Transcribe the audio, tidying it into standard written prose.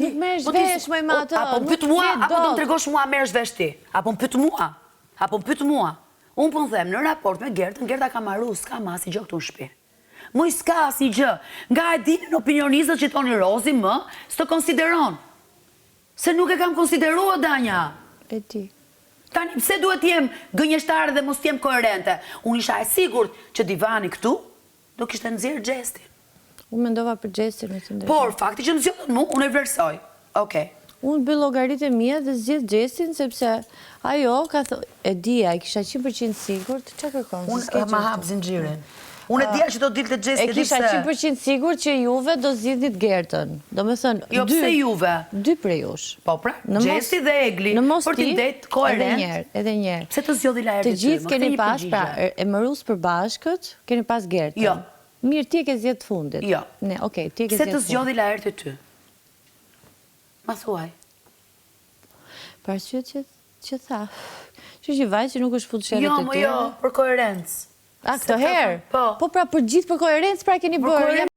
Nuk merresh vesh më me atë. Apo pyet mua, apo do më tregosh mua merresh vesh ti? Apo më pyet mua? Unë po them në raport me Gertën, Gerta ka marru, s'ka ma asnjë gjë këtu në shtëpi. Moj s'ka asnjë gjë. Nga e dinin opinionistët që thoni Rozi më, s'të konsideron. Se nuk e kam konsideruar Danja. E di. Tani pse duhet të jem gënjeshtare dhe mos të jem koherente? Unë isha e sigurt që divani këtu do kishte nxjerr xhestin. Unë mendova për xhestin me të drejtë. Por fakti që nxjerrën mua, unë e vlerësoj. Okej. Unë bëj llogaritë mia dhe zgjidh xhestin sepse ajo ka e dija, e kisha 100% sigurt, çka kërkon? Unë ma hap zinxhirin. Unë e dija që do dilte xhesti. E kisha 100% sigurt që juve do zgjidhnit Gertën. Domethënë, jo pse juve? Dy prej jush. Po pra, Xhesti dhe Egli, për t'i det koherent. Edhe një herë. Pse të zgjodhi lajë të gjithë keni pas, pra, e mërus përbashkët, keni pas Gertën. Jo. Mirë, ti e ke zgjedh fundit. Jo. Ne, okay, ti e ke pse zgjedh. të zgjodhi lajë të ty? Ma thuaj. Për arsye që tha. Që vajzë që nuk është futur sherrë të tjerë. Jo, për koherencë. A, këtë herë? Po. Po pra për gjithë për koherencë pra keni bërë.